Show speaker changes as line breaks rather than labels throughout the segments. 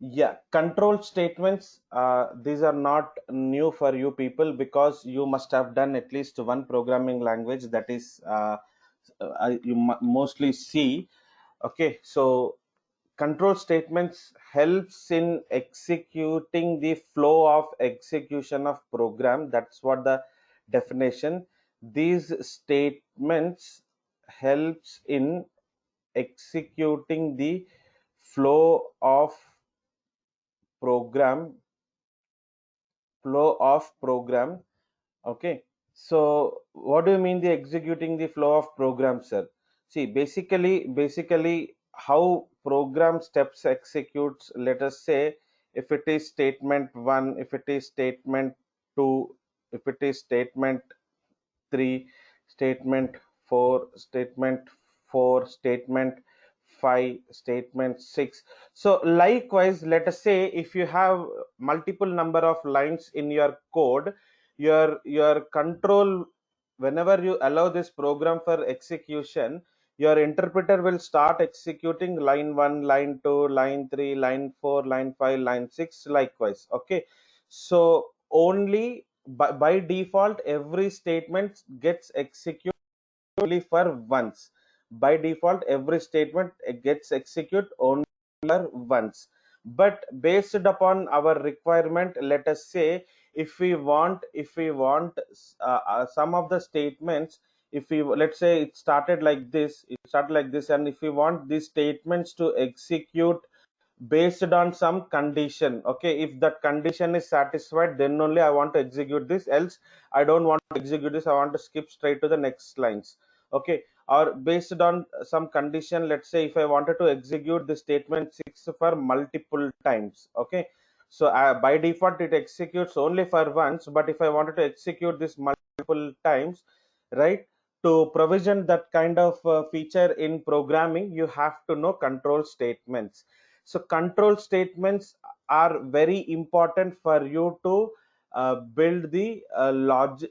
Yeah, control statements, these are not new for you people because you must have done at least one programming language, that is mostly C. Okay, so control statements helps in executing the flow of execution of program. That's what the definition. These statements helps in executing the flow of program program. Okay, so what do you mean the executing the flow of program, sir? See, basically how program steps executes, let us say, if it is statement 1, if it is statement 2, if it is statement 3, statement 4, statement 4, statement 5, statement 6. So likewise, let us say if you have multiple number of lines in your code, your control, whenever you allow this program for execution, your interpreter will start executing line 1, line 2, line 3, line 4, line 5, line 6, likewise. Okay, so only by default every statement gets executed only for once. By default every statement gets executed only for once. But based upon our requirement, let us say if we want some of the statements, if we, let's say it started like this, and if we want these statements to execute based on some condition, okay, if that condition is satisfied, then only I want to execute this, else I don't want to execute this, I want to skip straight to the next lines. Okay, or based on some condition, let's say if I wanted to execute the statement 6 for multiple times, okay, so by default it executes only for once, but if I wanted to execute this multiple times, right, to provision that kind of feature in programming, you have to know control statements. So control statements are very important for you to build the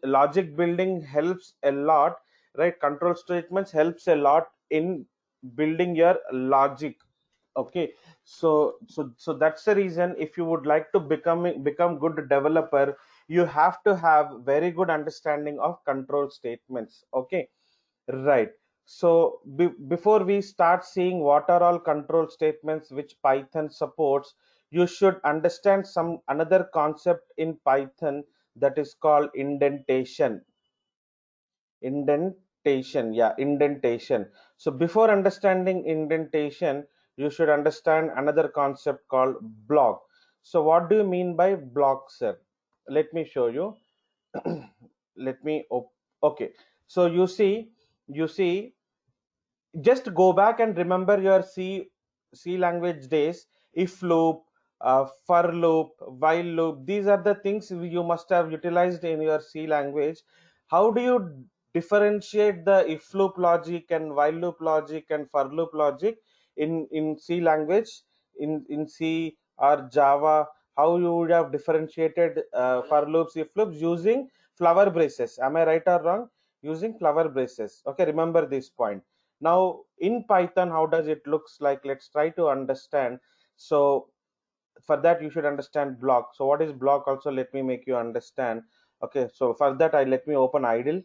logic building helps a lot, right? Control statements helps a lot in building your logic. Okay, so that's the reason, if you would like to become good developer, you have to have very good understanding of control statements. Okay, right. So before we start seeing what are all control statements which Python supports, you should understand some another concept in Python, that is called indentation. Indentation. So before understanding indentation, you should understand another concept called block. So what do you mean by block, sir? Let me show you. Let me okay, so you see, just go back and remember your C language days. If loop, for loop, while loop, these are the things you must have utilized in your C language. How do you differentiate the if loop logic and while loop logic and for loop logic in C language, in C or Java? How you would have differentiated for loops, if loops, using flower braces? Am I right or wrong? Using flower braces. Okay, remember this point. Now in Python, how does it looks like? Let's try to understand. So for that you should understand block. So what is block also? Let me make you understand. Okay, so for that I let me open idle.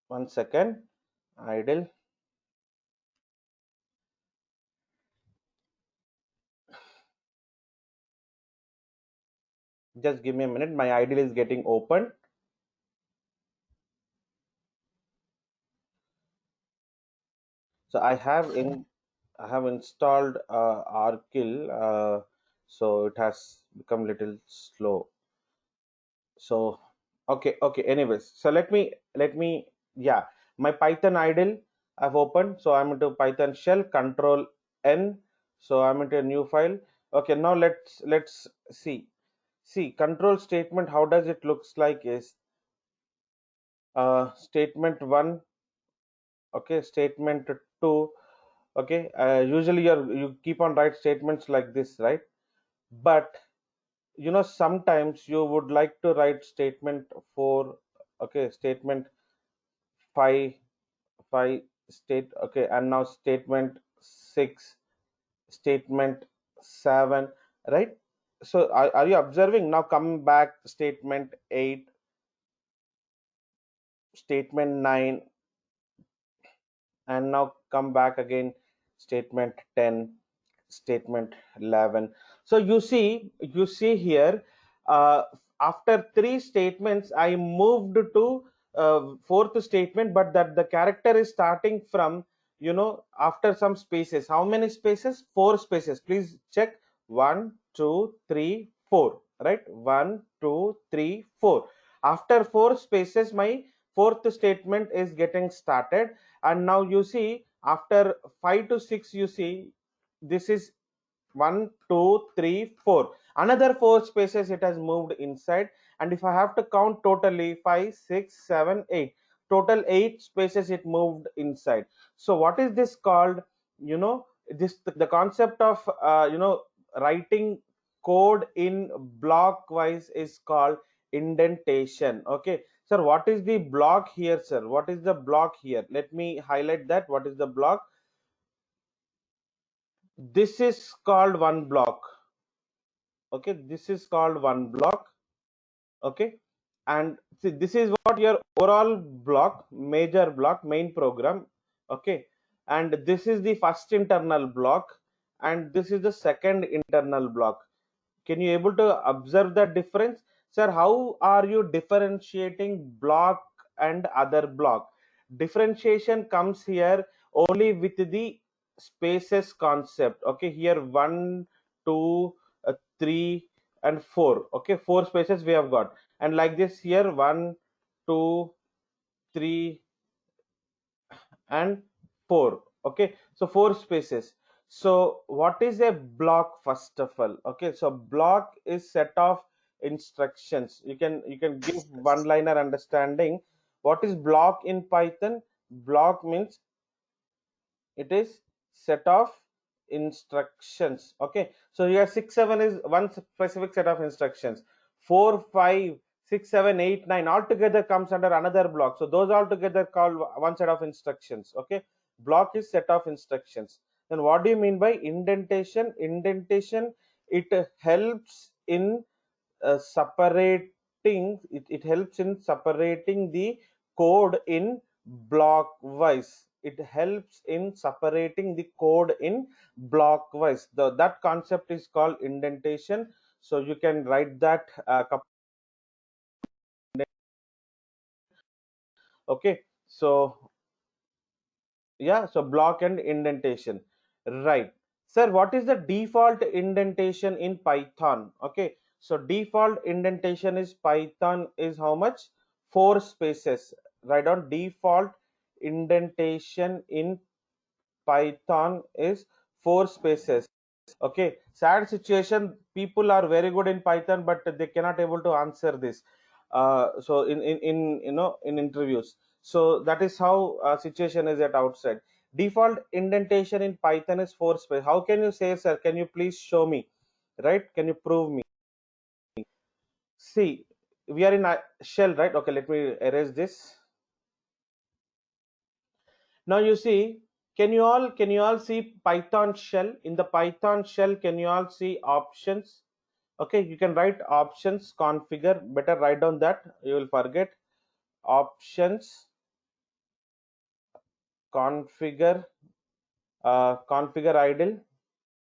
One second, idle. Just give me a minute. My idle is getting open. So I have installed Arkil. So it has become little slow. So okay, anyways, so let me yeah, my Python idle I've opened, so I'm into Python shell, control N, so I'm into a new file. Okay, now let's see control statement. How does it looks like is statement 1, okay, statement 2, okay, usually you keep on write statements like this, right? But sometimes you would like to write statement 4, okay, statement 5, 5 state, okay, and now statement 6, statement 7, right? So are you observing? Now come back, statement 8, statement 9, and now come back again, statement 10, statement 11. So you see here, uh, after three statements I moved to fourth statement, but that the character is starting from, after some spaces. How many spaces? Four spaces. Please check. 1 2 3 4, right? 1 2 3 4. After four spaces my fourth statement is getting started. And now you see, after 5 to 6, you see this is 1 2 3 4, another four spaces it has moved inside. And if I have to count totally, 5 6 7 8, total 8 spaces it moved inside. So what is this called? This, the concept of writing code in block wise is called indentation. Okay, sir, what is the block here, sir? What is the block here? Let me highlight that. What is the block? This is called one block. Okay, this is called one block. Okay, and see, this is what your overall block, major block, main program. Okay, and this is the first internal block, and this is the second internal block. Can you able to observe the difference? Sir, how are you differentiating block and other block? Differentiation comes here only with the spaces concept. Okay, here 1 2 3 and 4. Okay, four spaces we have got. And like this here, 1 2 3 and 4. Okay, so four spaces. So what is a block? First of all, okay, so block is set of instructions. You can give one liner understanding. What is block in Python? Block means it is set of instructions. Okay, so here 6 7 is one specific set of instructions. 4 5 6 7 8 9 all together comes under another block. So those all together called one set of instructions. Okay, block is set of instructions. Then what do you mean by indentation? Indentation, it helps in it helps in separating the code in block wise. It helps in separating the code in block wise. That concept is called indentation. So you can write that okay. So yeah, so block and indentation, right? Sir, what is the default indentation in Python? Okay, so default indentation is Python is how much? Four spaces. Write down default indentation in Python is four spaces. Okay, sad situation. People are very good in Python, but they cannot able to answer this. So in in interviews. So that is how situation is at outside. Default indentation in Python is four space. How can you say, sir? Can you please show me? Right? Can you prove me? See, we are in a shell, right? Okay, let me erase this. Now you see, can you all see Python shell? In the Python shell, can you all see options? Okay, you can write options configure. Better write down that, you will forget. Options configure, configure idle.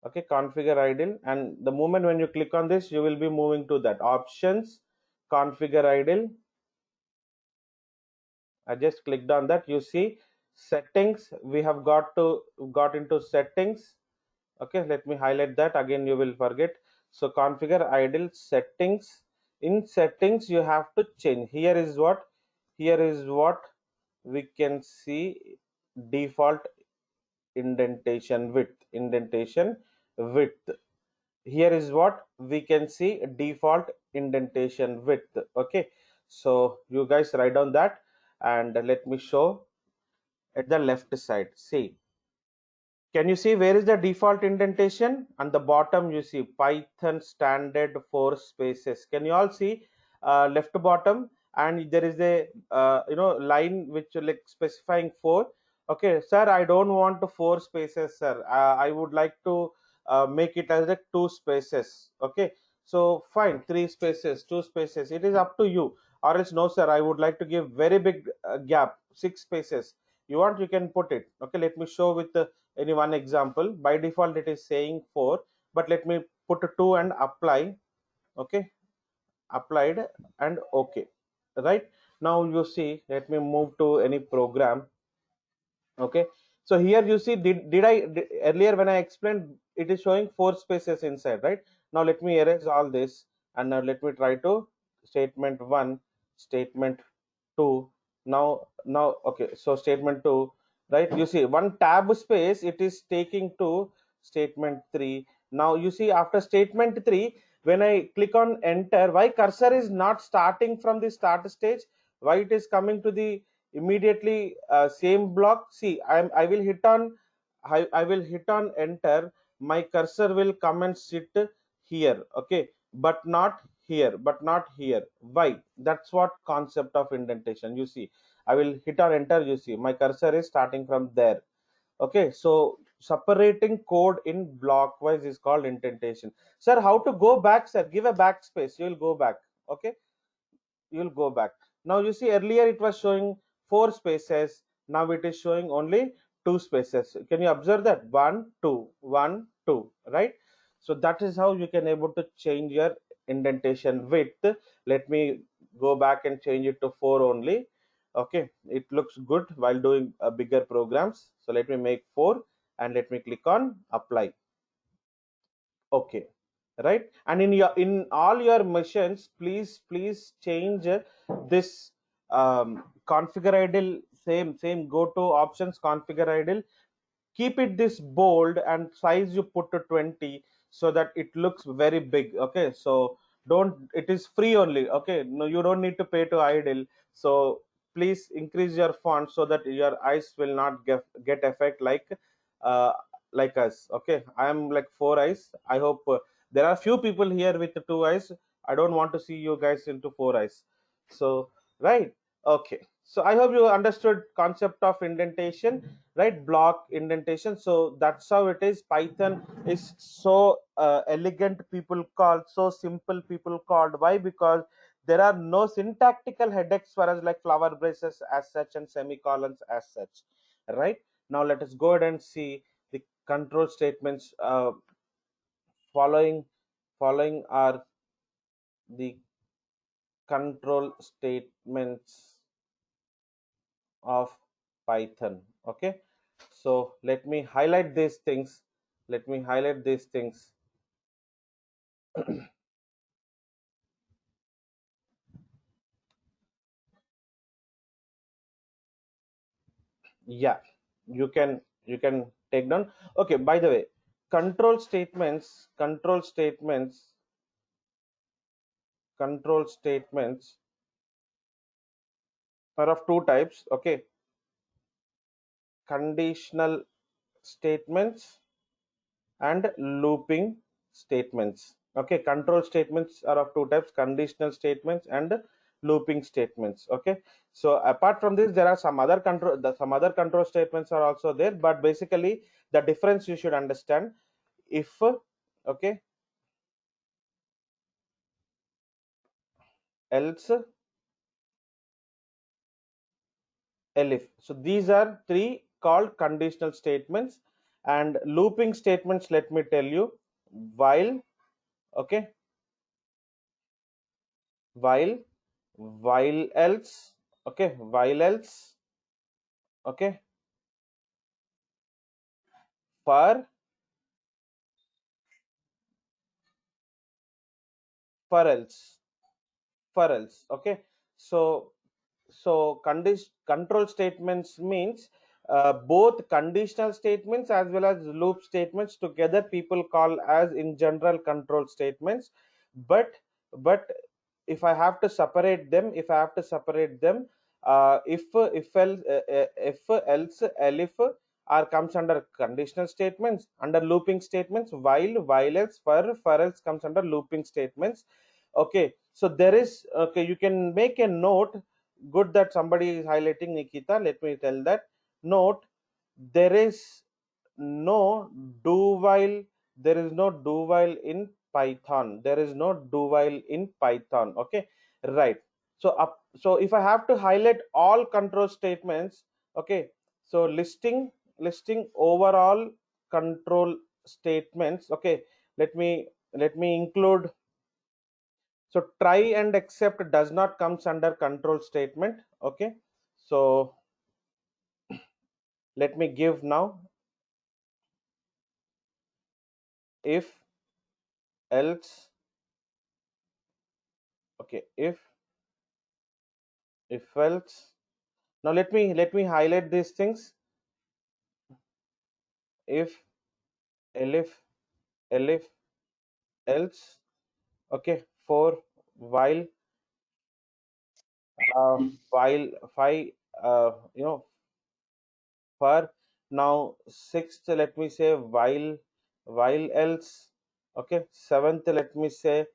Okay, configure idle, and the moment when you click on this, you will be moving to that options configure idle. I just clicked on that. You see settings, we have got into settings. Okay, let me highlight that again, you will forget. So configure idle settings. In settings you have to change. Here is what we can see: default indentation width. Here is what we can see: default indentation width. Okay, so you guys write down that, and let me show at the left side. See, can you see where is the default indentation? On the bottom you see Python standard four spaces. Can you all see left bottom? And there is a line which like specifying four. Okay, sir, I don't want to four spaces, sir. I would like to make it as like two spaces. Okay, so fine, three spaces, two spaces, it is up to you. Or else, no sir, I would like to give very big gap, six spaces. You want, you can put it. Okay, let me show with any one example. By default it is saying four, but let me put a two and apply. Okay, applied and okay. Right, now you see, let me move to any program. Okay, so here you see, earlier when I explained, it is showing four spaces inside, right? Now let me erase all this, and now let me try to statement 1, statement 2. Now okay, so statement 2, right? You see one tab space it is taking to statement 3. Now you see, after statement 3, when I click on enter, why cursor is not starting from the start stage? Why it is coming to the immediately same block? See, I will hit on, I will hit on enter, my cursor will come and sit here. Okay, but not here, but not here. Why? That's what concept of indentation. You see, I will hit on enter, you see my cursor is starting from there. Okay, so separating code in block wise is called indentation. Sir, how to go back? Sir, give a backspace, you will go back. Okay, you'll go back. Now you see, earlier it was showing four spaces, now it is showing only two spaces. Can you observe that? One, two, one, two, right? So that is how you can able to change your indentation width. Let me go back and change it to four only. Okay, it looks good while doing bigger programs. So let me make four and let me click on apply. Okay, right? And in all your machines, please change this configure idle, same go to options, configure idle, keep it this bold, and size you put to 20, so that it looks very big. Okay, so don't, it is free only. Okay, no, you don't need to pay to idle. So please increase your font so that your eyes will not get effect uh, like us. Okay, I am like four eyes. I hope there are few people here with two eyes. I don't want to see you guys into four eyes. So right. Okay, so I hope you understood concept of indentation, right? Block indentation. So that's how it is. Python is so elegant, people called, so simple, people called. Why? Because there are no syntactical headaches for us, like flower braces as such and semicolons as such. Right, now let us go ahead and see the control statements. Following are the control statements of Python. Okay, so let me highlight these things. Let me highlight these things. Yeah, you can take down. Okay, by the way, control statements are of two types. Okay, conditional statements and looping statements. Okay, control statements are of two types: conditional statements and looping statements. Okay, so apart from this, there are some other control statements are also there, but basically the difference you should understand. If okay, else, elif. So these are three called conditional statements. And looping statements, let me tell you: while, okay, while, while else, okay, while else, okay, for, for else, for else. Okay, so control statements means both conditional statements as well as loop statements together people call as in general control statements. But but if I have to separate them, if else, elif are comes under conditional statements. Under looping statements, while else, for else comes under looping statements. Okay, so there is, okay, you can make a note. Good that somebody is highlighting, Nikita. Let me tell that note. there is no do while, there is no do while in Python, there is no do while in Python. Okay, right. So if I have to highlight all control statements, okay, so listing overall control statements. Okay, let me include, so try and except does not comes under control statement. Okay, so let me give now if else. Okay, if else. Now let me highlight these things. If, elif, elif, else. Okay, for while, while five, you know, for now sixth, let me say while else. Okay, seventh, let me say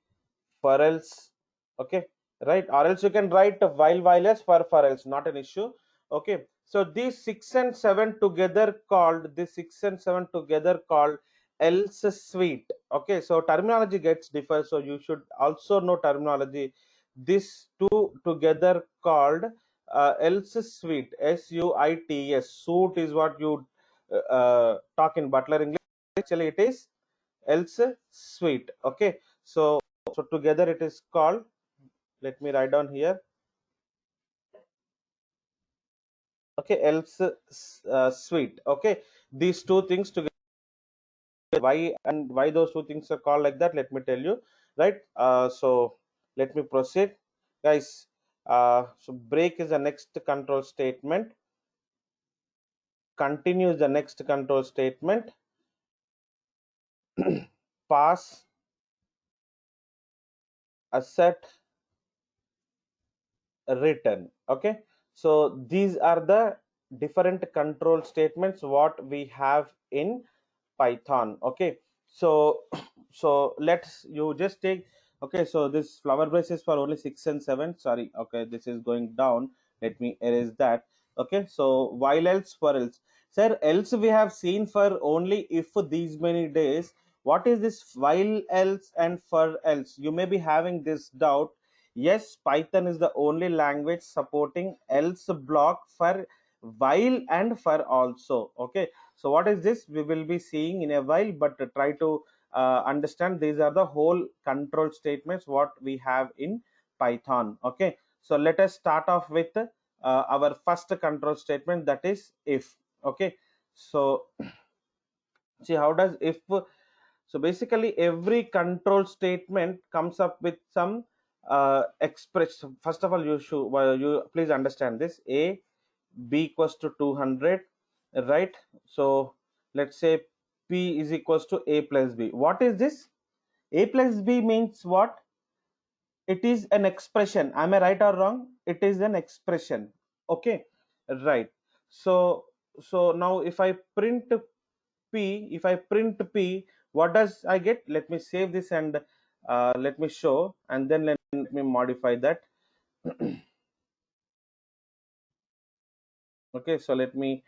for else. Okay, right, or else you can write while else, for else, not an issue. Okay, so these 6 and 7 together called, else suite. Okay, so terminology gets differ, so you should also know terminology. This two together called else suite, suits. Suit is what you talk in Butler English. Actually it is else suite. Okay, so together it is called, let me write down here. Okay, else suite. Okay, these two things together, why those two things are called like that, let me tell you. Right, so let me proceed, guys. So break is the next control statement, continue is the next control statement, pass, asset, return. Okay, so these are the different control statements what we have in Python. Okay, so so let's you just take. Okay, so this flower base is for only 6 and 7. Sorry, okay, this is going down, let me erase that. Okay, so while else, for else. Sir, else we have seen for only if these many days. What is this while else and for else? You may be having this doubt. Yes, Python is the only language supporting else block for while and for also. Okay, so what is this, we will be seeing in a while, but try to understand these are the whole control statements what we have in Python. Okay, so let us start off with our first control statement, that is if. Okay, so see how does if. So basically every control statement comes up with some express. First of all, you should, you please understand this. A, b equals to 200, right? So let's say p is equals to a plus b. What is this? A plus b means what? It is an expression. Am I right or wrong? It is an expression. Okay, right. So now if I print p, if I print p, what does I get? Let me save this and let me show, and then let me modify that. Okay, so let me,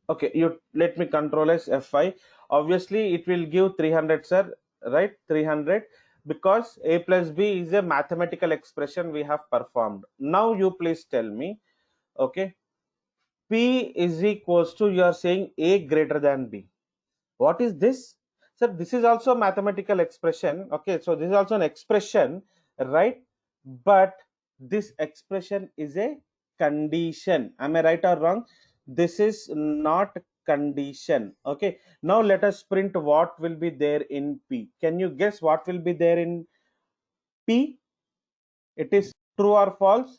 okay, you let me control as f5. Obviously it will give 300, sir, right? 300, because a plus b is a mathematical expression we have performed. Now you please tell me. Okay, p is equals to, you are saying a greater than b. What is this? So this is also mathematical expression. Okay, so this is also an expression, right? But this expression is a condition. Am I right or wrong? This is not condition. Okay, now let us print what will be there in p. Can you guess what will be there in p? It is true or false?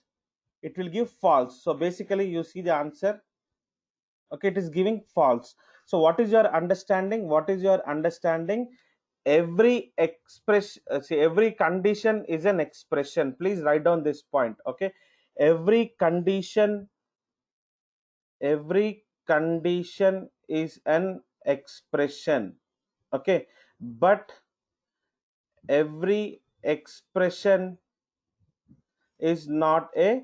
It will give false. So basically you see the answer. Okay, it is giving false. So what is your understanding? What is your understanding? Every expression, see, every condition is an expression. Please write down this point. Okay, every condition, every condition is an expression. Okay, but every expression is not a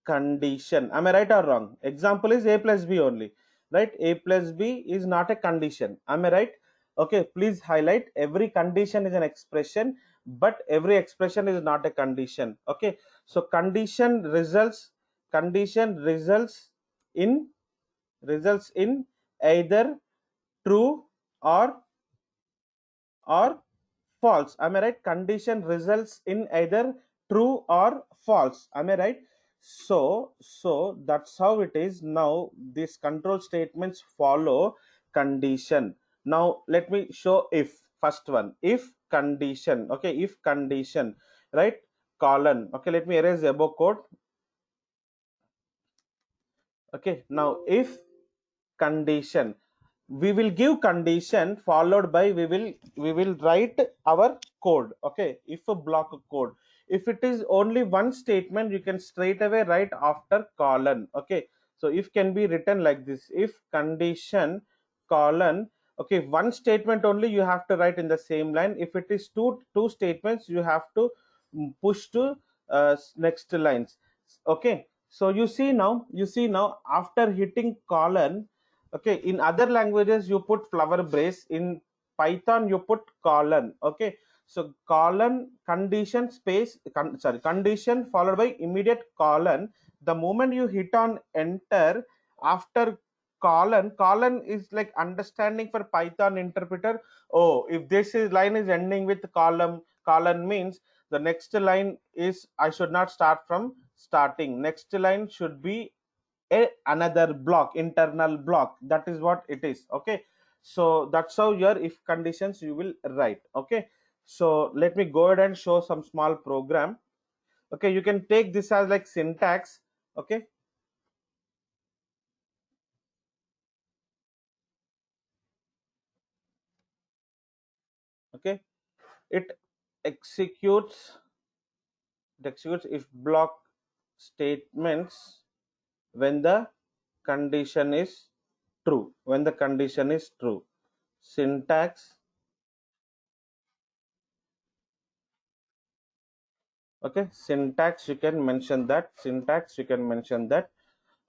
condition. Am I right or wrong? Example is a plus b only, right? A plus b is not a condition. Am I right? Okay, please highlight, every condition is an expression, but every expression is not a condition. Okay, so condition results in either true or or false. Am I right? Condition results in either true or false. Am I right? So that's how it is. Now these control statements follow condition. Now let me show if. First one, if condition. Okay, if condition, right? Colon. Okay, let me erase the above code. Okay, now if condition, we will give condition followed by we will write our code. Okay, if a block of code, if it is only one statement, you can straight away write after colon. Okay, so if can be written like this, if condition colon. Okay, one statement only you have to write in the same line. If it is two statements, you have to push to next lines. Okay, so you see now after hitting colon. Okay, in other languages you put flower brace, in Python you put colon. Okay, so colon condition space condition followed by immediate colon. The moment you hit on enter after colon is like understanding for Python interpreter. Oh, if line is ending with colon means the next line is, I should not start from starting, next line should be another block, internal block. That is what it is. Okay, so that's how your if conditions you will write. Okay, so let me go ahead and show some small program. Okay, you can take this as like syntax. Okay, okay, it executes if block statements when the condition is true. Syntax. Okay, syntax you can mention that.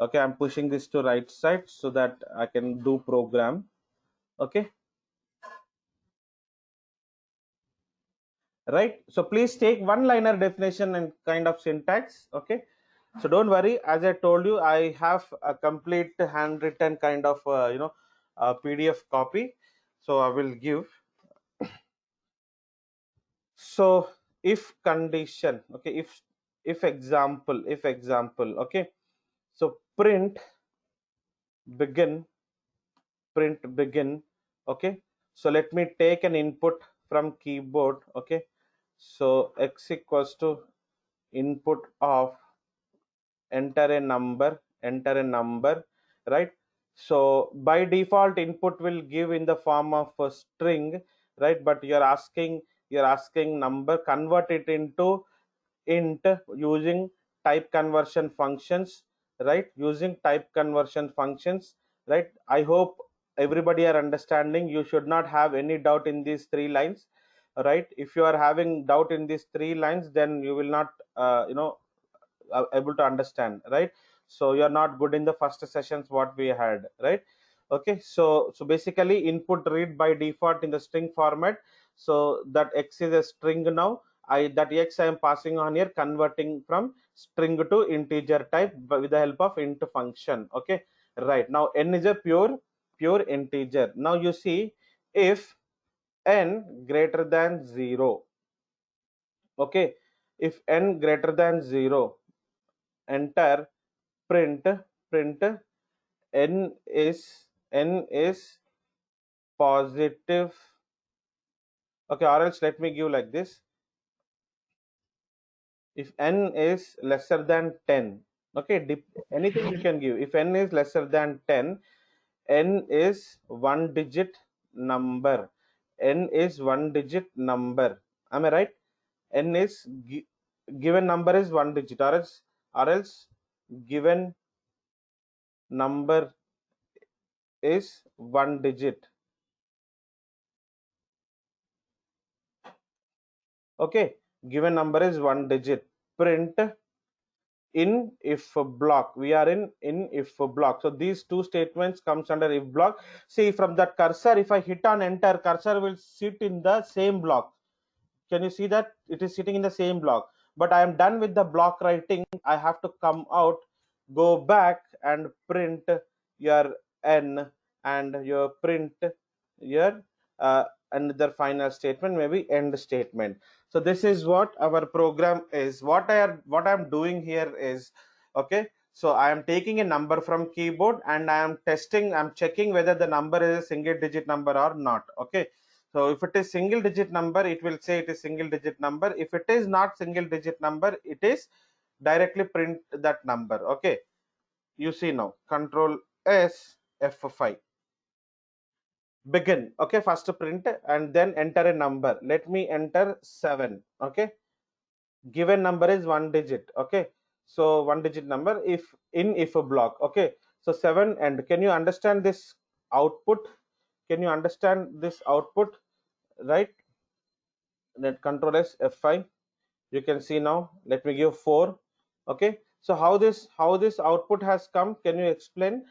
Okay, I'm pushing this to right side so that I can do program. Okay, right, so please take one liner definition and kind of syntax. Okay, so don't worry, as I told you, I have a complete handwritten kind of a PDF copy, so I will give. So if condition, okay, if example, okay, so begin print begin. Okay, so let me take an input from keyboard. Okay, so x equals to input of enter a number, right? So by default input will give in the form of a string, right? But you're asking number, convert it into int using type conversion functions, right? Using type conversion functions, right? I hope everybody are understanding. You should not have any doubt in these three lines, right? If you are having doubt in these three lines, then you will not able to understand, right? So you're not good in the first sessions what we had, right? Okay, so basically input read by default in the string format. So that x is a string. Now that x I am passing on here, converting from string to integer type with the help of int function. Okay, right, now n is a pure integer. Now you see, if n greater than 0. Okay, if n greater than 0, enter print n is positive. Okay, or else let me give like this, if n is lesser than 10. Okay, anything you can give. If n is lesser than 10, n is one digit number. Am I right? N is given number is one digit, or else given number is one digit. Okay, given number is one digit. Print in if block. We are in if block. So these two statements comes under if block. See, from that cursor, if I hit on enter, cursor will sit in the same block. Can you see that it is sitting in the same block? But I am done with the block writing. I have to come out, go back and print your n, and your print your another final statement, maybe end statement. So this is what our program is. What I am doing here is, okay, so I am taking a number from keyboard and I'm checking whether the number is a single digit number or not. Okay, so if it is single digit number, it will say it is single digit number. If it is not single digit number, it is directly print that number. Okay, you see now, Control S F5, begin. Okay, first print and then enter a number. Let me enter 7. Okay, given number is one digit. Okay, so one digit number if in if a block. Okay, so 7, and can you understand this output? Can you understand this output, right? Let Control S F5. You can see now. Let me give 4. Okay, so how this output has come, can you explain?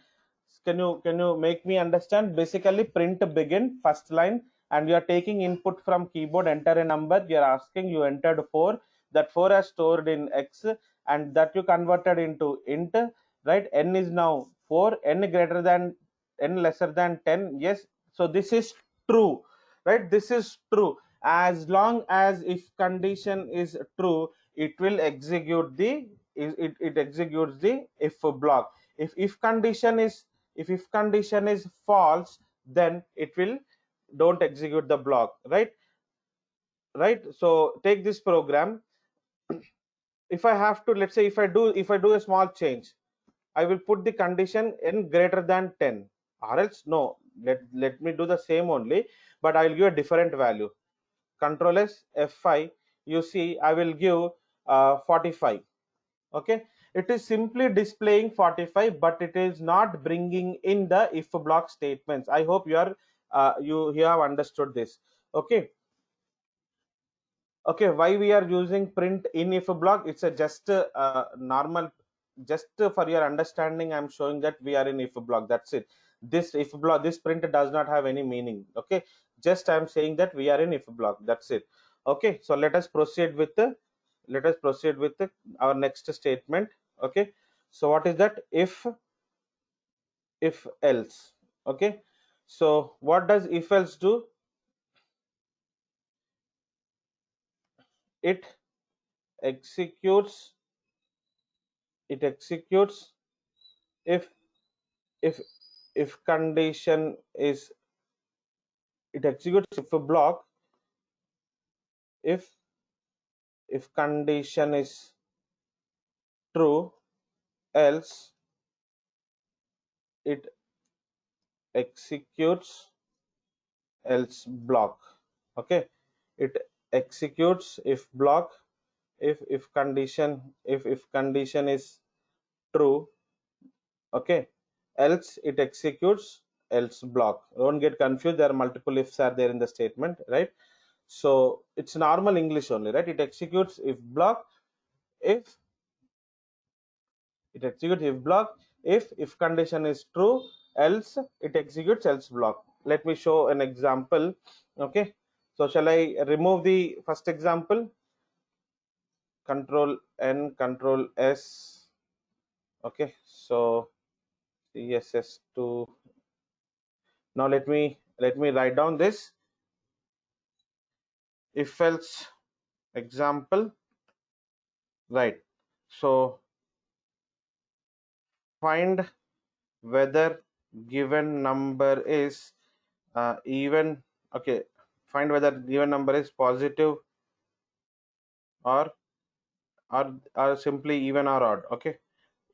Can you make me understand? Basically, print begin first line, and you are taking input from keyboard, enter a number, you are asking, you entered 4, that 4 has stored in x, and that you converted into int, right? N is now 4, n greater than, n lesser than 10, yes. So this is true, right? This is true. As long as if condition is true, it will execute the, it executes the if block. If condition is, if condition is false, then it will don't execute the block, right? So take this program. If I have to, let's say, if I do a small change, I will put the condition n greater than 10, or else no, let me do the same only, but I will give a different value. Control S F5, you see I will give 45. Okay, it is simply displaying 45, but it is not bringing in the if block statements. I hope you are you have understood this. Okay, okay, why we are using print in if block? It's a just normal, just for your understanding, I'm showing that we are in if block, that's it. This if block, this print does not have any meaning. Okay, just I'm saying that we are in if block, that's it. Okay, so let us proceed with the, our next statement. Okay, so what is that? If else. Okay, so what does if else do? it executes it executes if if if condition is, it executes if a block if condition is true, else it executes else block. Okay, it executes if block if condition, if condition is true. Okay, else it executes else block. Don't get confused, there are multiple ifs are there in the statement, right? So it's normal English only, right? It executes if block if if condition is true, else it executes else block. Let me show an example. Okay, so shall I remove the first example? Control N, Control S. Okay, so CSS2. Now let me write down this if else example, right? So find whether given number is even. Okay, find whether given number is positive or or simply even or odd. Okay,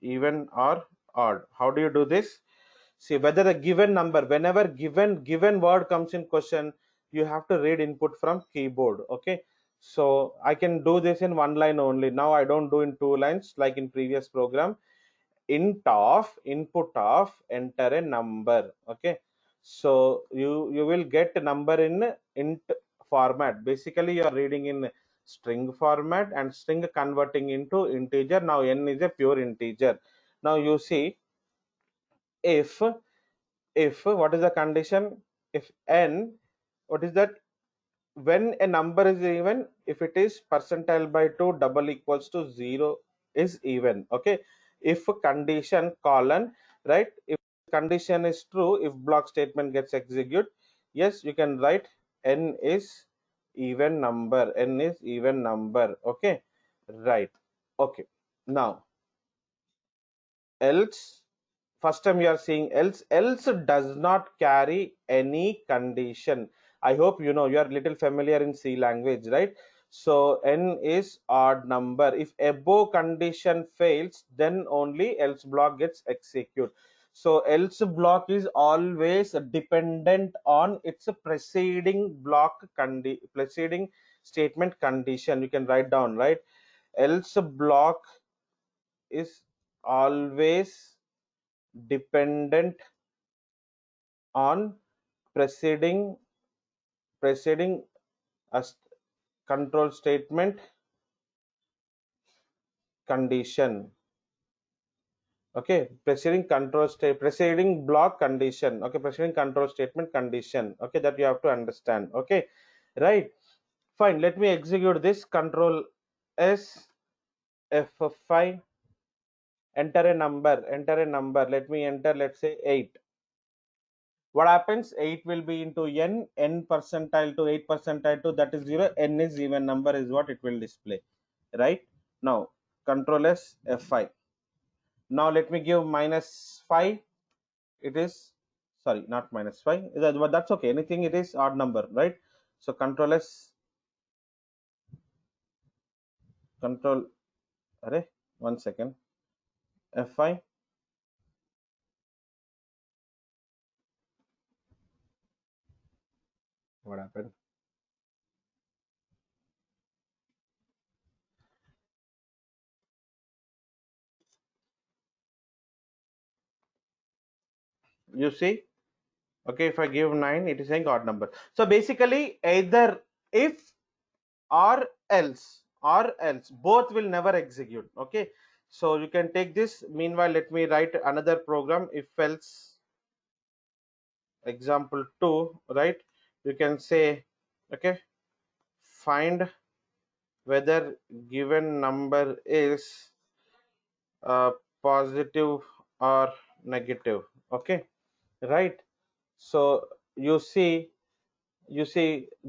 even or odd. How do you do this? See whether the given number, whenever given word comes in question, you have to read input from keyboard. Okay, so I can do this in one line only. Now I don't do in two lines like in previous program. Input of enter a number. Okay, so you will get a number in int format. Basically you are reading in string format and string converting into integer. Now n is a pure integer. Now you see, if what is the condition? If n, what is that? When a number is even, if it is percentile by 2 double equals to 0 is even. Okay, if condition colon, right, if condition is true, if block statement gets executed, yes, you can write n is even number, n is even number. Okay, right. Okay, now else, first time you are seeing else does not carry any condition. I hope you know, you are little familiar in C language, right? So n is odd number. If above condition fails, then only else block gets executed. So else block is always dependent on its preceding preceding statement condition. You can write down, right? Else block is always dependent on preceding preceding a control statement condition. Okay, preceding block condition. Okay, preceding control statement condition. Okay, that you have to understand. Okay, right, fine. Let me execute this. Control S F5, enter a number. Let me enter, let's say 8. What happens? 8 will be into n percentile to 8 percentile to, that is 0, n is even number is what it will display, right? Now control S F5. Now let me give -5. It is, sorry, not -5, but that's okay, anything, it is odd number, right? So control S, control, array, 1 second, F5. What happened? You see, okay, if I give 9, it is saying odd number. So basically, either if or else both will never execute. Okay, so you can take this. Meanwhile, let me write another program, if else example 2, right? You can say, okay, find whether given number is positive or negative. Okay, right? So you see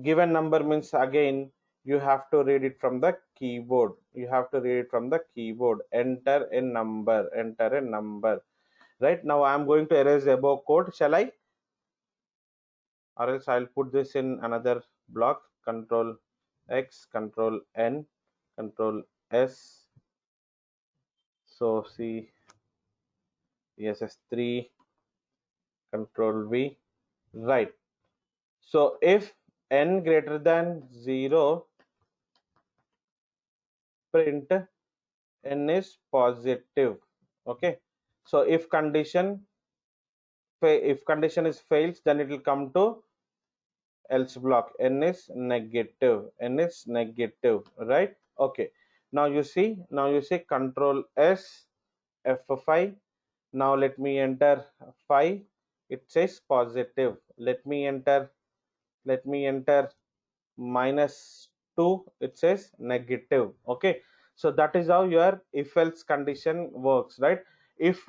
given number means, again you have to read it from the keyboard. Enter a number. Right, now I am going to erase above code. Shall I? Or else I'll put this in another block. Control X, control N, control S. So C, ESS3, control V. Right, so if n greater than 0, print n is positive. Okay, so if condition is fails, then it will come to else block. N is negative, right? Okay, now you see control S F5. Now let me enter 5. It says positive. Let me enter -2. It says negative. Okay, so that is how your if else condition works, right? If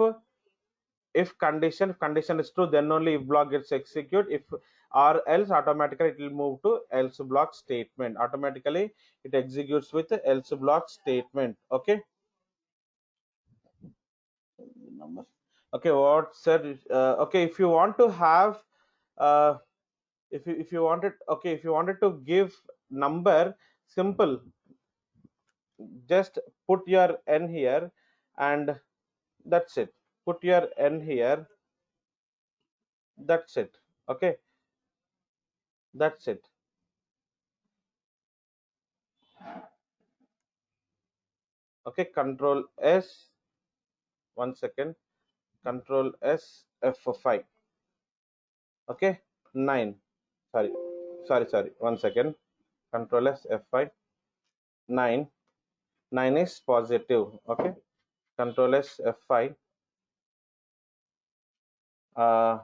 condition is true, then only if block gets execute. If or else, automatically it will move to else block statement. Automatically it executes with the else block statement. Okay, numbers. Okay, what said? Okay, if you want to have, uh, if you wanted, okay, if you wanted to give number, simple, just put your n here, and that's it. Put your n here, that's it. Okay, that's it. Okay, control S, 1 second, control S F5. Okay, 9, sorry, 1 second, control S F5. 9, 9 is positive. Okay, control S F5,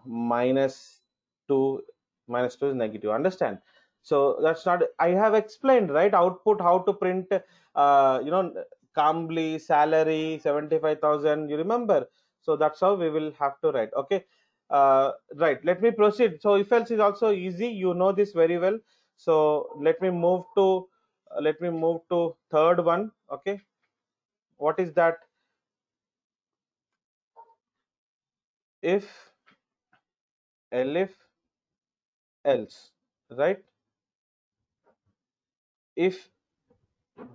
minus 2, minus 2 is negative, understand? So that's not, I have explained, right, output, how to print, you know, calmly salary 75,000, you remember? So that's how we will have to write. Okay, right, let me proceed. So if else is also easy, you know this very well. So let me move to third one. Okay, what is that? If elif else, right? If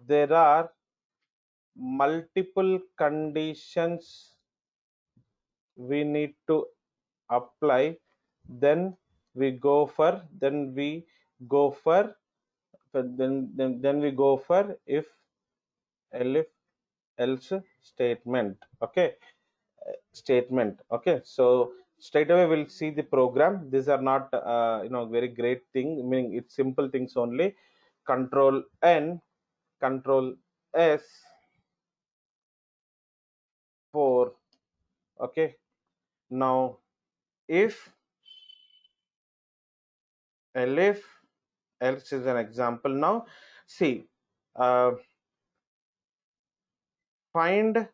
there are multiple conditions we need to apply, then we go for then we go for then we go for if elif else statement. Okay, statement. Okay, so straight away we'll see the program. These are not very great thing, meaning it's simple things only. Control N, control S, 4. Okay, now if elif else is an example. Now see, uh, find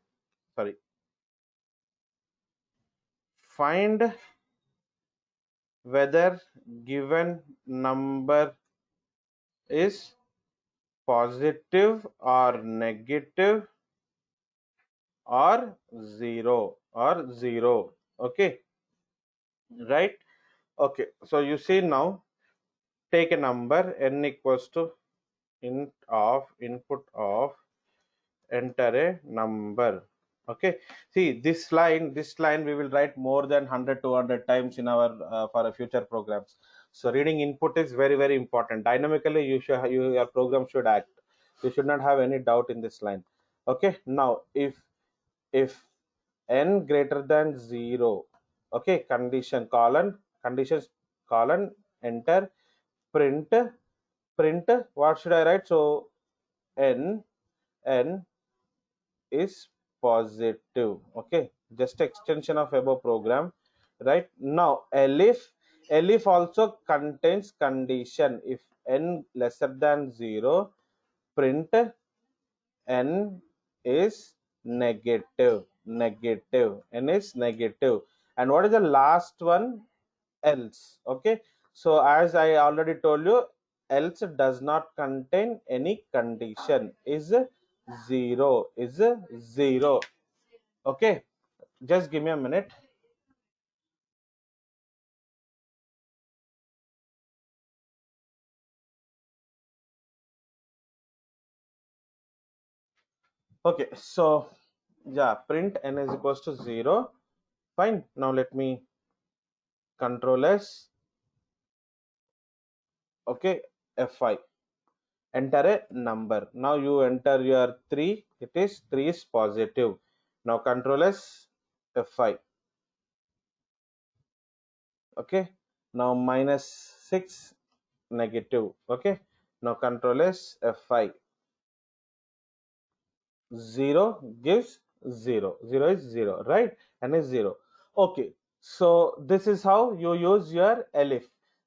sorry find whether given number is positive or negative or 0. Okay, right? Okay, so you see now, take a number n equals to int of input of, enter a number. Okay, see this line we will write more than 100 200 times in our for a future programs. So reading input is very very important. Dynamically your program should act. You should not have any doubt in this line. Okay, now if n greater than 0, okay, conditions colon, enter, print, what should I write? So n is positive. Okay, just extension of above program. Right, now elif also contains condition. If n lesser than 0, print n is negative, n is negative. And what is the last one? Else. Okay, so as I already told you, else does not contain any condition, is 0. Okay, just give me a minute. Okay, so yeah, print n is equals to 0. Fine, now let me control S. Okay, F5, enter a number. Now you enter your 3. It is 3 is positive. Now control S, F5. Okay, now minus 6, negative. Okay, now control S, F5. 0 gives 0. 0 is 0, right? And is 0. Okay, so this is how you use your elif,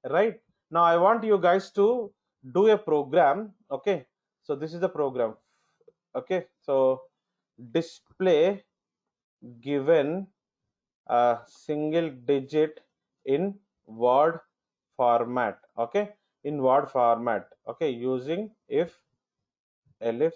right? Now I want you guys to do a program. Okay, so this is the program. Okay, so display given a single digit in word format. Okay, in word format. Okay, using if elif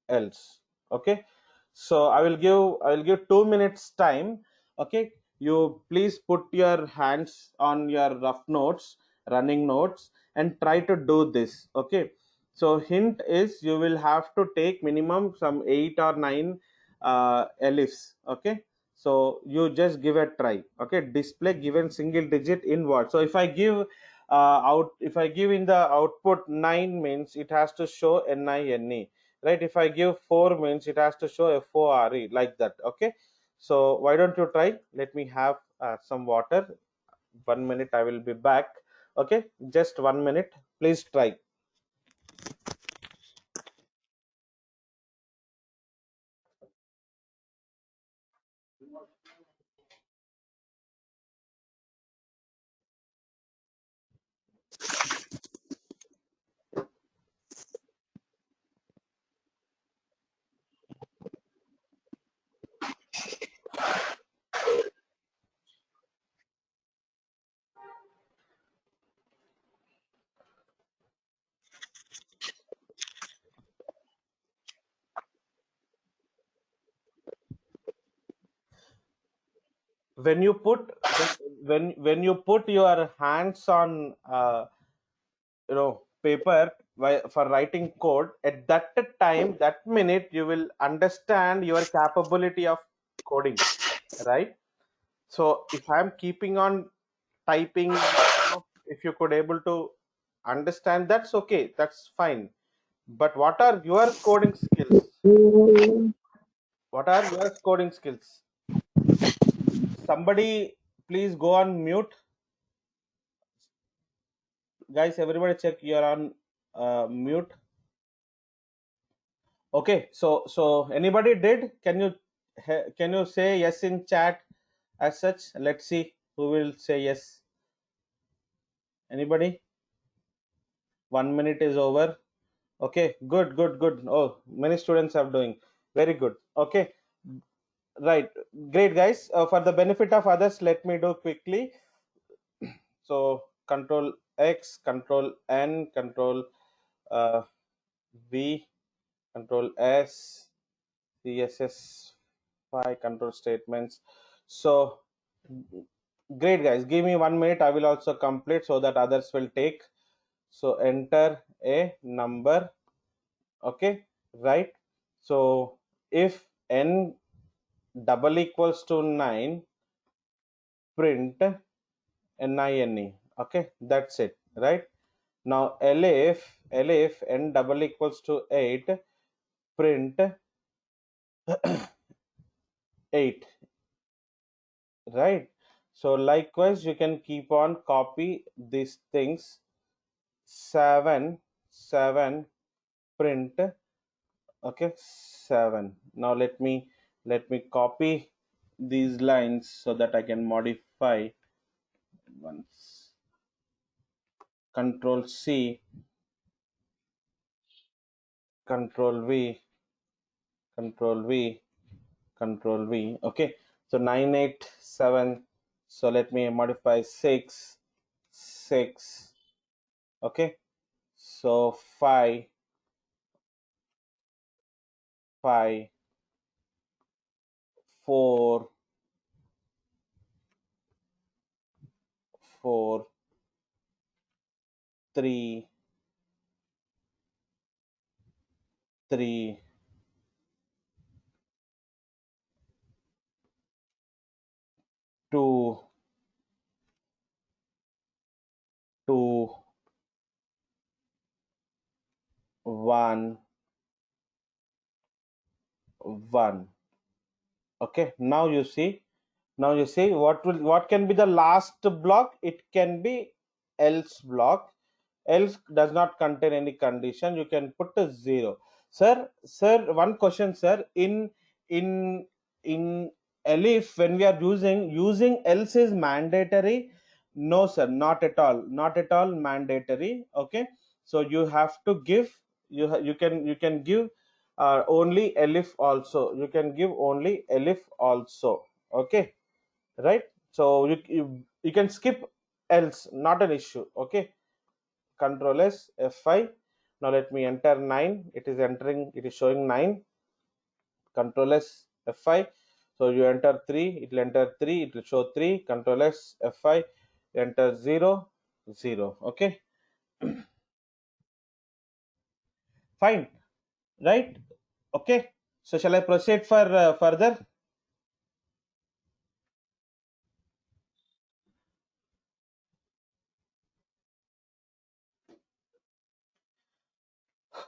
else. Okay, so I will give 2 minutes time. Okay, you please put your hands on your rough notes, running notes, and try to do this. Okay, so hint is you will have to take minimum some 8 or 9 elifs. Okay, so you just give a try. Okay, display given single digit in word. So if I give in the output 9, means it has to show NINE, right? If I give 4, means it has to show FORE, like that. Okay, so why don't you try? Let me have some water. 1 minute, I will be back. Okay, just 1 minute, please try. When you put when you put your hands on paper for writing code, at that time, that minute, you will understand your capability of coding, right? So if I'm keeping on typing, if you could able to understand, that's okay, that's fine. But what are your coding skills? What are your coding skills? Somebody please go on mute. Guys, everybody check you're on mute. Okay, so anybody did? Can you say yes in chat as such? Let's see who will say yes. Anybody? 1 minute is over. Okay, good. Oh, many students are doing very good. Okay, right, great, guys. For the benefit of others, let me do quickly. So Control X, Control N, Control V, Control S, CSS 5 control statements. So great, guys, give me 1 minute, I will also complete so that others will take. So enter a number. Okay, right. So if n double equals to 9, print NINE. Okay, that's it, right? Now elif n double equals to 8, print 8, right? So likewise, you can keep on copy these things. 7 print, okay, 7. Now let me copy these lines so that I can modify once. Control C, Control V, Control V, Control V. Okay, so 987. So let me modify 6. Okay, so 5 4 3 3 2 2 1 1. Okay, now you see what can be the last block. It can be else block. Else does not contain any condition. You can put a 0. Sir, one question, sir. In elif, when we are using else is mandatory? No, sir, not at all mandatory. Okay, so you have to give, you can give only elif also. You can give only elif also. Okay, right? So you can skip else, not an issue. Okay, Control S, F5. Now let me enter 9. It is showing 9. Control S, F5. So you enter 3, it will enter 3, it will show 3. Control S, F5, enter 0, 0. Okay, fine, right? Okay, so shall I proceed for further?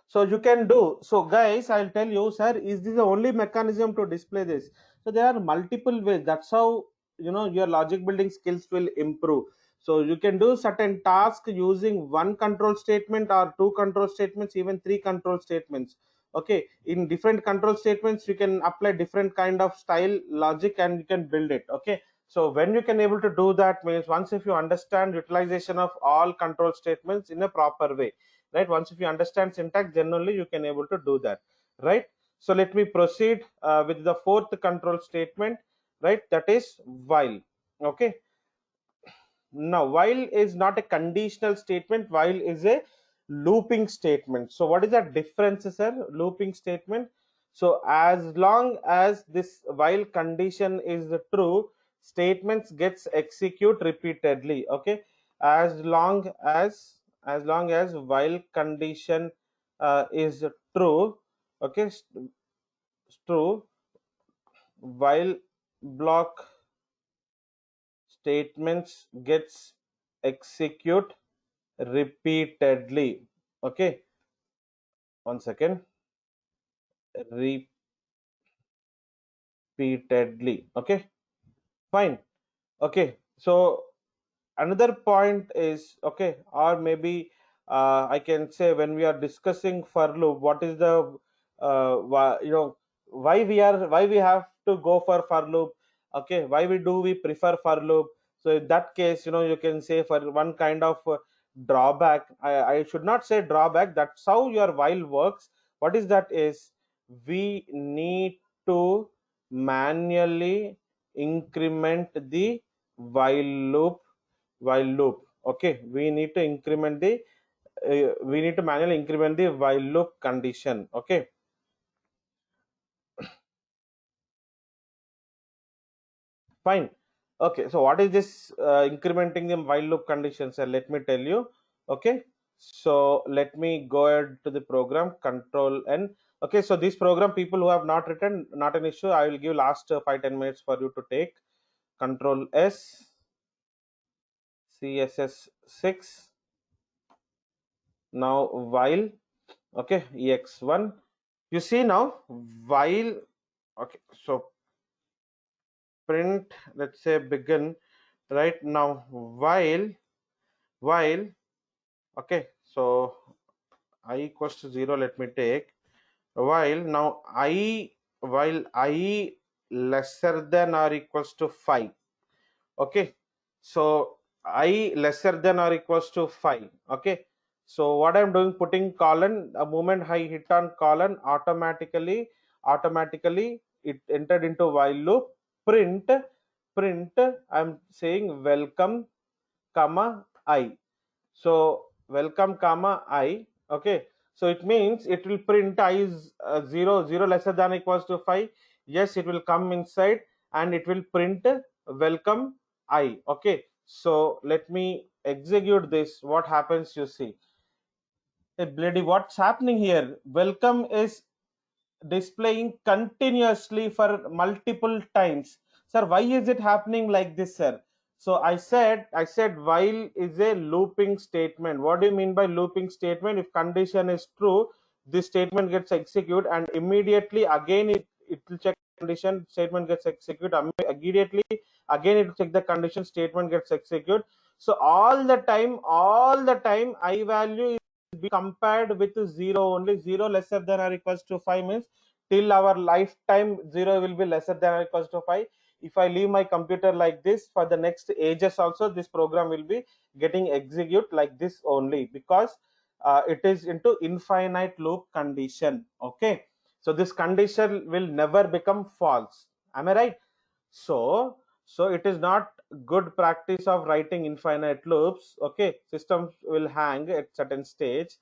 So you can do. So guys, I'll tell you, sir, is this the only mechanism to display this? So there are multiple ways. That's how your logic building skills will improve. So you can do certain tasks using one control statement or two control statements, even three control statements. Okay, in different control statements you can apply different kind of style logic and you can build it. Okay, so when you can able to do that means once if you understand utilization of all control statements in a proper way, right? Once if you understand syntax, then only you can able to do that, right? So let me proceed with the fourth control statement, right? That is while. Okay, now while is not a conditional statement, while is a looping statement. So what is the difference, sir? Looping statement, so as long as this while condition is true, statements gets execute repeatedly. Okay, as long as while condition is true, okay, true, while block statements gets execute repeatedly. Okay, one second. Repeatedly. Okay, fine. Okay, so another point is, okay, or maybe I can say when we are discussing for loop, what is the why we have to go for loop. Okay, why we prefer for loop. So in that case, you can say for one kind of drawback, I should not say drawback, that's how your while works. What is that is, we need to manually increment the while loop. Okay, we need to increment the we need to manually increment the while loop condition. Okay, fine. Okay, so what is this incrementing the while loop condition, sir? Let me tell you. Okay, so let me go ahead to the program, control N. Okay, so this program, people who have not written, not an issue, I will give last 5-10 minutes for you to take. Control S, CSS6. Now while, okay, ex1. You see now while, okay, so print, let's say begin, right? Now while, okay, so I equals to 0, let me take while. Now while I lesser than or equals to 5. Okay, so I lesser than or equals to 5. Okay, so what I'm doing, putting colon, the moment I hit on colon, automatically it entered into while loop. Print, I'm saying welcome comma I. So welcome comma I. Okay, so it means it will print I is 0, 0 lesser than equals to 5. Yes, it will come inside and it will print welcome I. Okay, so let me execute this. What happens, you see? Hey, bloody, what's happening here? Welcome is displaying continuously for multiple times. Sir, why is it happening like this, sir? So I said while is a looping statement. What do you mean by looping statement? If condition is true, this statement gets executed and immediately again it will check condition, statement gets executed immediately, again it will check the condition, statement gets executed. So all the time I value is be compared with 0 only. 0 lesser than or equals to 5 means till our lifetime 0 will be lesser than or equals to 5. If I leave my computer like this, for the next ages also this program will be getting execute like this only, because it is into infinite loop condition. Okay, so this condition will never become false. Am I right? So it is not good practice of writing infinite loops. Okay, systems will hang at certain stage.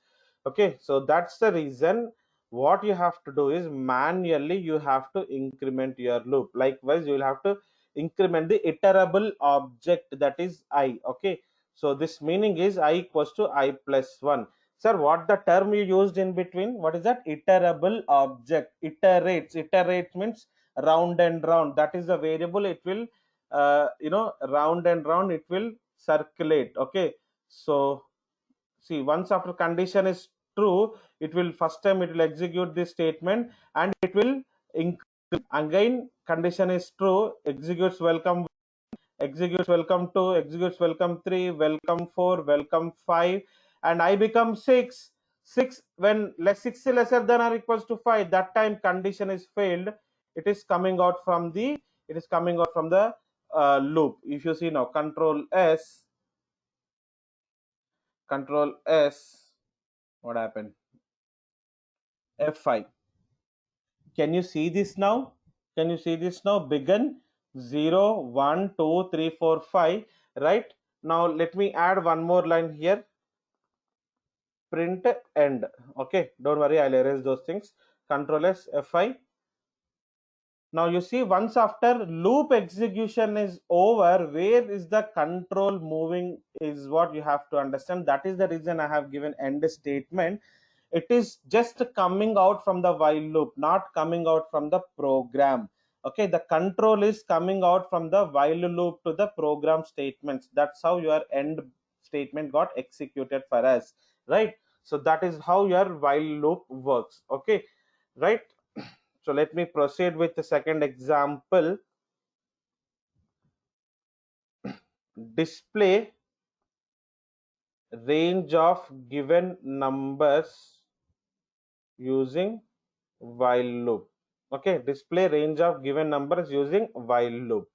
Okay, so that's the reason what you have to do is manually you have to increment your loop. Likewise, you will have to increment the iterable object, that is I. Okay, so this meaning is I equals to I plus 1. Sir, what the term you used in between, what is that? Iterable object. Iterate means round and round. That is the variable. It will round and round it will circulate. Okay, so see, once after condition is true, it will first time it will execute this statement and it will increase. Again condition is true, executes welcome, executes welcome 2, executes welcome 3, welcome 4, welcome 5, and I become 6. 6, when 6 is lesser than or equals to 5, that time condition is failed. It is coming out from the loop. If you see now, control S, what happened? F5. Can you see this now? Can you see this now? Begin 0, 1, 2, 3, 4, 5. Right? Now let me add one more line here. Print end. Okay, don't worry, I'll erase those things. Control S, F5. Now you see, once after loop execution is over, where is the control moving is what you have to understand. That is the reason I have given end statement. It is just coming out from the while loop, not coming out from the program. Okay, the control is coming out from the while loop to the program statements. That's how your end statement got executed for us, right? So that is how your while loop works. Okay, right? So let me proceed with the second example. Display range of given numbers using while loop. Okay, display range of given numbers using while loop.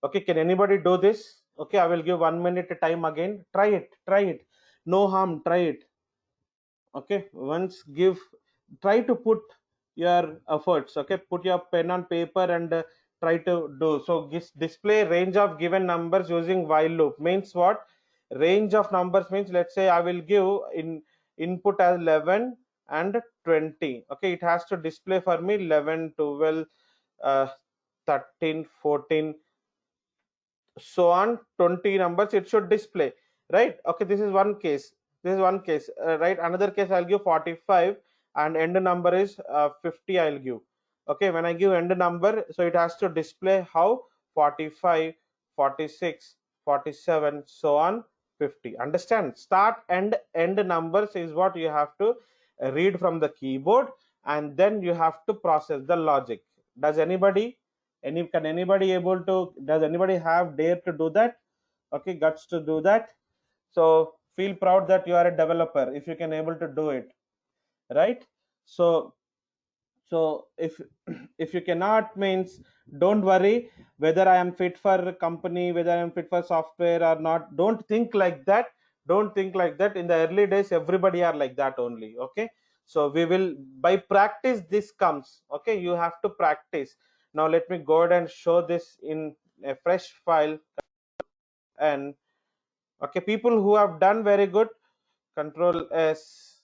Okay, can anybody do this? Okay, I will give 1 minute time again. Try it. No harm, try it. Okay, once try to put your efforts. Okay, put your pen on paper and try to do. So display range of given numbers using while loop means what? Range of numbers means, let's say I will give input as 11 and 20. Okay, it has to display for me 11, 12, 13, 14, so on, 20 numbers it should display, right? Okay, this is one case. Right? Another case, I'll give 45 and end number is 50. I'll give. Okay, when I give end number, so it has to display how? 45, 46, 47, so on, 50. Understand? Start and end numbers is what you have to read from the keyboard, and then you have to process the logic. Does anybody can anybody able to, does anybody have dare to do that? Okay, guts to do that. So feel proud that you are a developer if you can able to do it, right? So if if you cannot, means don't worry whether I am fit for a company, whether I am fit for software or not. Don't think like that. In the early days everybody are like that only. Okay, so we will, by practice this comes. Okay, you have to practice. Now let me go ahead and show this in a fresh file. And okay, people who have done very good, control S.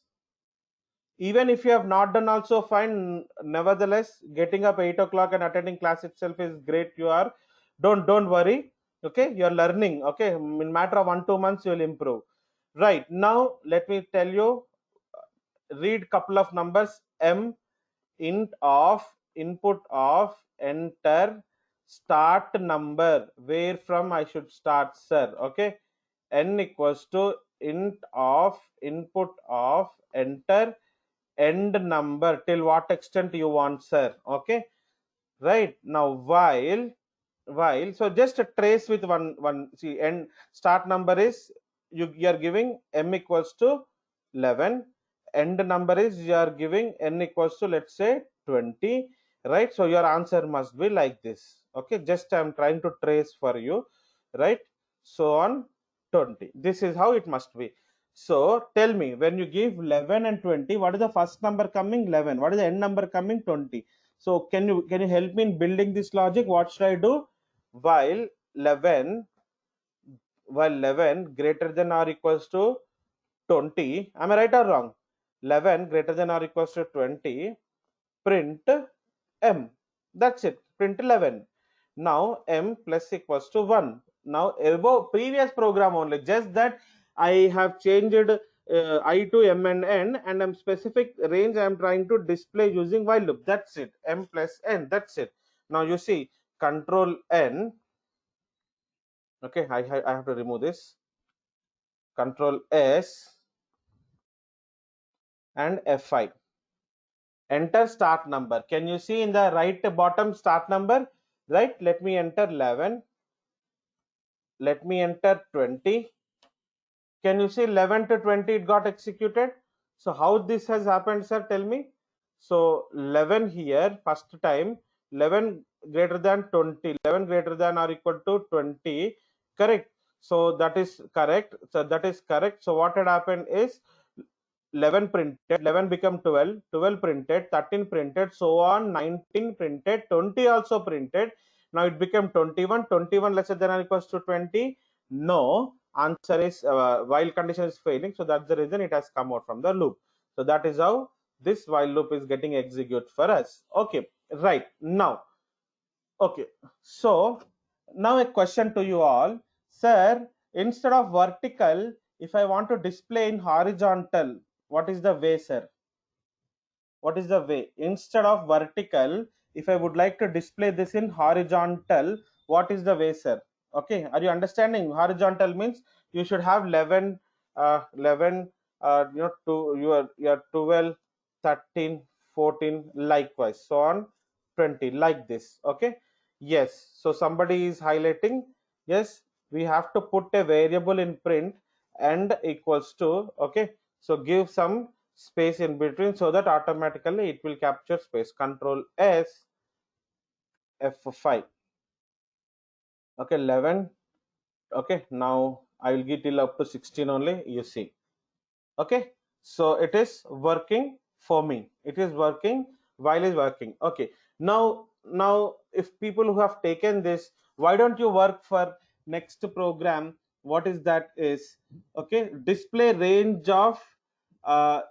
Even if you have not done also fine. Nevertheless, getting up 8 o'clock and attending class itself is great. You are, don't worry. Okay, you are learning. Okay, in matter of 1-2 months you will improve. Right, now let me tell you, read couple of numbers. M int of input of enter start number. Where from I should start, sir? Okay, n equals to int of input of enter end number. Till what extent you want, sir? Okay, right. Now while, so just a trace with one. See, end start number is, you are giving m equals to 11. End number is, you are giving n equals to, let's say, 20, right? So your answer must be like this. Okay, just I'm trying to trace for you, right? So on 20, this is how it must be. So tell me, when you give 11 and 20, what is the first number coming? 11. What is the end number coming? 20. So can you help me in building this logic? What should I do? While 11 greater than or equals to 20, am I right or wrong? 11 greater than or equals to 20, print m. That's it. Print 11. Now m plus equals to 1. Now above previous program only, just that I have changed I to m and n, and I'm specific range I'm trying to display using while loop. That's it. M plus n. That's it. Now you see, control n. Okay, I have to remove this. Control S and F5. Enter start number. Can you see in the right bottom start number? Right, let me enter 11. Let me enter 20. Can you see 11 to 20 it got executed? So how this has happened, sir? Tell me. So 11 here, first time, 11 greater than 20, 11 greater than or equal to 20, correct? So that is correct. So that is correct. So what had happened is 11 printed, 11 become 12, 12 printed, 13 printed, so on, 19 printed, 20 also printed. Now it became 21, 21 lesser than or equals to 20. No, answer is while condition is failing. So that's the reason it has come out from the loop. So that is how this while loop is getting executed for us. Okay, right now. Okay, so now a question to you all, sir. Instead of vertical, if I want to display in horizontal, what is the way, sir? What is the way? Instead of vertical, if I would like to display this in horizontal, what is the way, sir? Okay, are you understanding? Horizontal means you should have 11, 11, to your 12, 13, 14, likewise, so on, 20, like this. Okay, yes. So somebody is highlighting, yes, we have to put a variable in print and equals to, okay, so give some space in between so that automatically it will capture space. Control S, F5. Okay, 11. Okay, now I will get till up to 16 only, you see. Okay, so it is working for me. It is working while is working. Okay, now if people who have taken this, why don't you work for next program? What is that is, okay, display uh,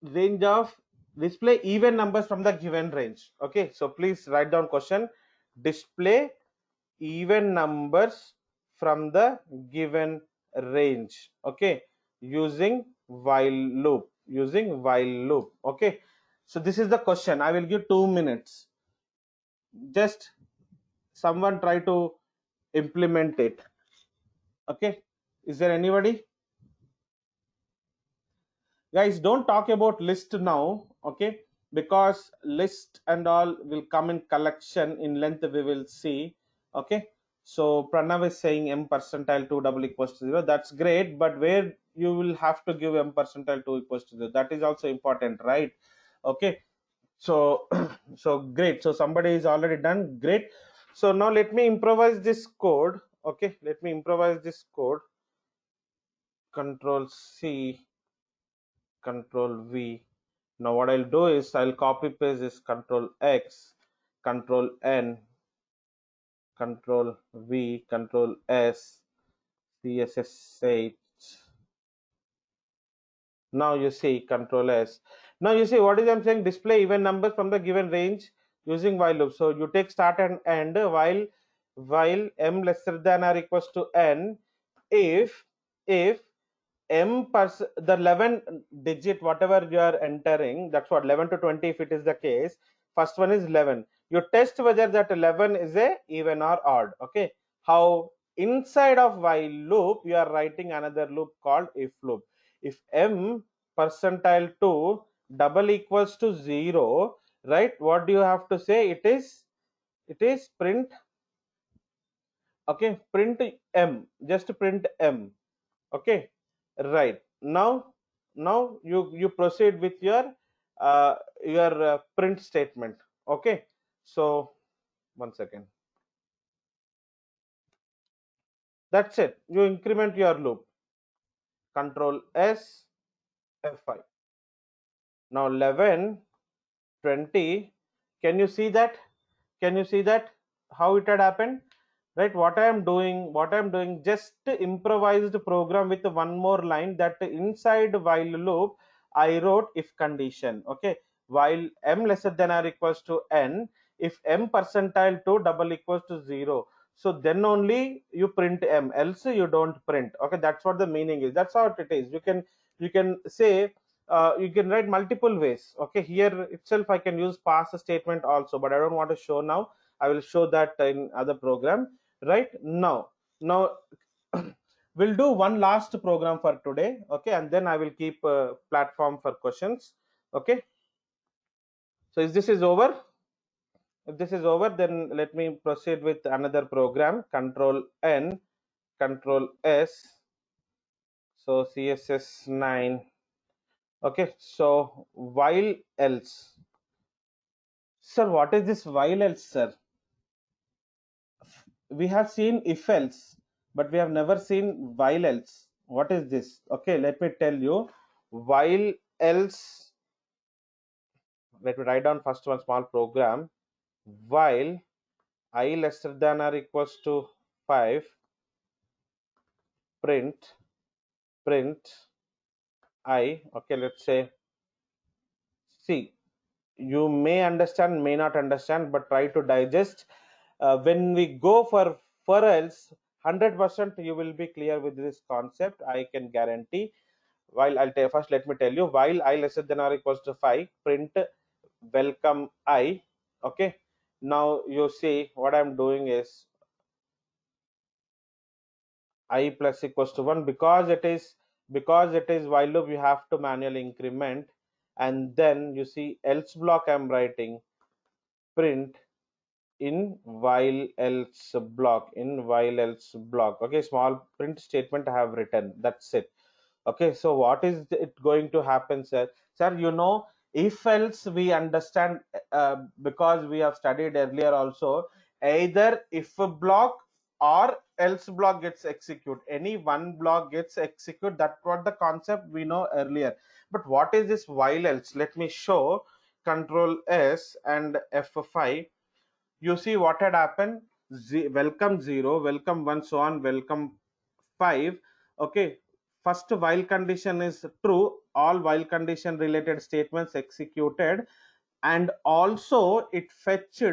range of display even numbers from the given range. Okay, so please write down question, display even numbers from the given range. Okay, using while loop, using while loop. Okay, so this is the question. I will give 2 minutes, just someone try to implement it. Okay, is there anybody? Guys, don't talk about list now, okay, because list and all will come in collection in length, we will see. Okay, so Pranav is saying m percentile 2 double equals to 0. That's great, but where you will have to give m percentile 2 equals to 0, that is also important, right? Okay, so so great, so somebody is already done, great. So now let me improvise this code. Okay, let me improvise this code. Control C, Control V. Now what I'll do is I'll copy paste this, Control X, Control N, Control V, Control S, CSS8. Now you see Control S. Now you see what is I'm saying, display even numbers from the given range using while loop. So you take start and end while m lesser than or equals to n, if the 11 digit whatever you are entering, that's what, 11 to 20 if it is the case. First one is 11. You test whether that 11 is a even or odd. Okay, how inside of while loop you are writing another loop called if loop. If m percentile 2 double equals to 0, right, what do you have to say? It is print. Okay, print m, just print m. Okay, right. Now you proceed with your print statement. Okay, so 1 second, that's it. You increment your loop. Control S, F5. Now 11, 20. Can you see that? Can you see that how it had happened? Right, what I am doing, just improvised program with one more line, that inside while loop I wrote if condition. Okay, while m lesser than or equals to n, if m percentile 2 double equals to 0, so then only you print m, else you don't print. Okay, that's what the meaning is. That's how it is. You can say, you can write multiple ways. Okay, here itself I can use pass statement also, but I don't want to show now. I will show that in other program. Right now we'll do one last program for today. Okay, and then I will keep a platform for questions. Okay, so if this is over, then let me proceed with another program. Control N, Control S, so CSS9, Okay, so while else, sir, what is this while else, sir? We have seen if else, but we have never seen while else. What is this? Okay, let me tell you. While else, let me write down first one small program. While I lesser than or equals to 5, print I. Okay, let's say, see, you may understand, may not understand, but try to digest. When we go for else, 100% you will be clear with this concept, I can guarantee. While I'll tell, first let me tell you, while I lesser than or equals to 5, print welcome I. Okay, now you see what I'm doing is I plus equals to 1, because it is while loop, you have to manually increment. And then you see else block, I'm writing print in while else block, okay, small print statement I have written, that's it. Okay, so what is it going to happen, sir? Sir, if else we understand, because we have studied earlier also, either if a block or else block gets execute, any one block gets execute. That's what the concept we know earlier. But what is this while else? Let me show. Control S and F5. You see what had happened. Welcome 0, welcome 1, so on, welcome 5. Okay, first while condition is true, all while condition related statements executed, and also it fetched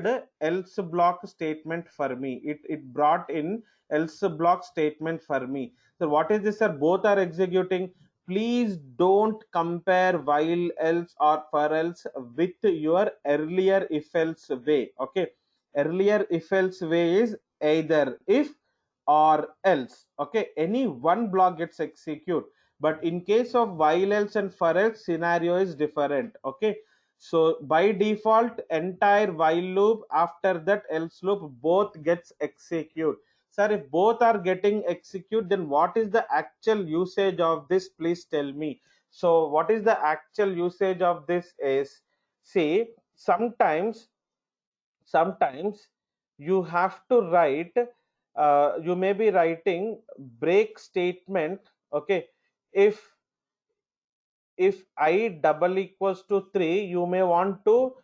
else block statement for me. It brought in else block statement for me. So what is this, sir? Both are executing. Please don't compare while else or for else with your earlier if else way. Okay, earlier if else way is either if or else. Okay, any one block gets execute, but in case of while else and for else, scenario is different. Okay, so by default, entire while loop, after that else loop, both gets execute. Sir, if both are getting execute, then what is the actual usage of this? Please tell me. So what is the actual usage of this is, see, sometimes you have to write, you may be writing break statement. Okay, if I double equals to 3, you may want to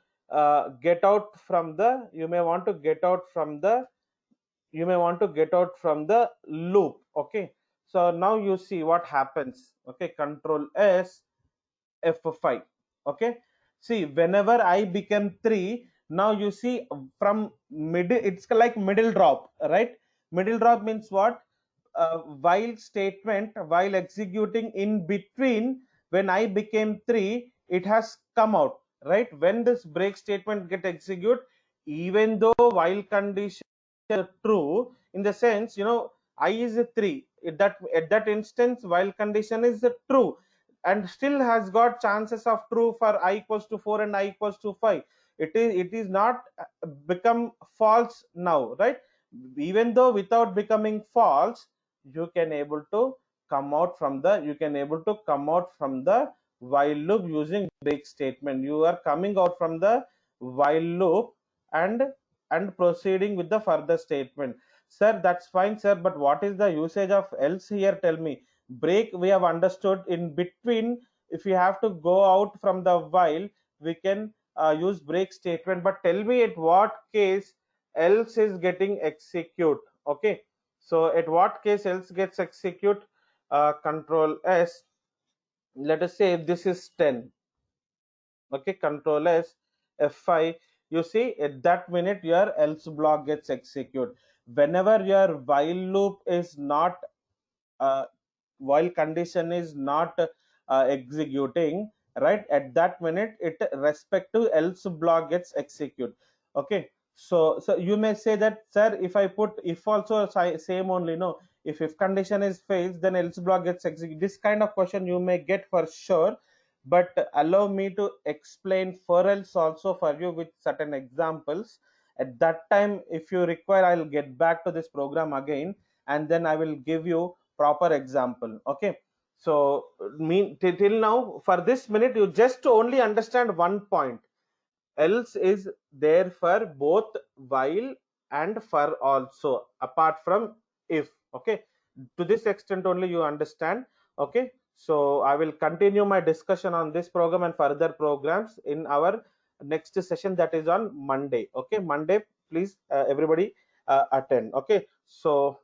get out from the, you may want to get out from the loop. Okay, so now you see what happens. Okay, control S, F5. Okay, see, whenever I became 3, now you see from middle, it's like middle drop, right? Middle drop means what? While statement, while executing in between, when I became 3, it has come out, right? When this break statement get execute, even though while condition is true, in the sense, I is a 3, at that instance while condition is true, and still has got chances of true for I equals to 4 and I equals to 5. It is not become false now, right? Even though without becoming false, you can able to come out from the while loop using break statement. You are coming out from the while loop and proceeding with the further statement. Sir, that's fine, sir, but what is the usage of else here? Tell me. Break we have understood. In between, if you have to go out from the while, we can use break statement. But tell me at what case else is getting execute. Okay, so at what case else gets execute? Control S, let us say if this is 10. Okay, control S, F5. You see, at that minute your else block gets execute. Whenever your while loop is not uh, while condition is not executing, right, at that minute it respect to else block gets execute. Okay, so you may say that, sir, if I put if also same only, no, if condition is fails, then else block gets execute. This kind of question you may get for sure, but allow me to explain for else also for you with certain examples. At that time, if you require, I'll get back to this program again, and then I will give you proper example. Okay, So till now, for this minute, you just only understand one point. Else is there for both while and for also, apart from if. Okay, to this extent only you understand. Okay, so I will continue my discussion on this program and further programs in our next session, that is on Monday. Okay, Monday, please everybody attend. Okay, so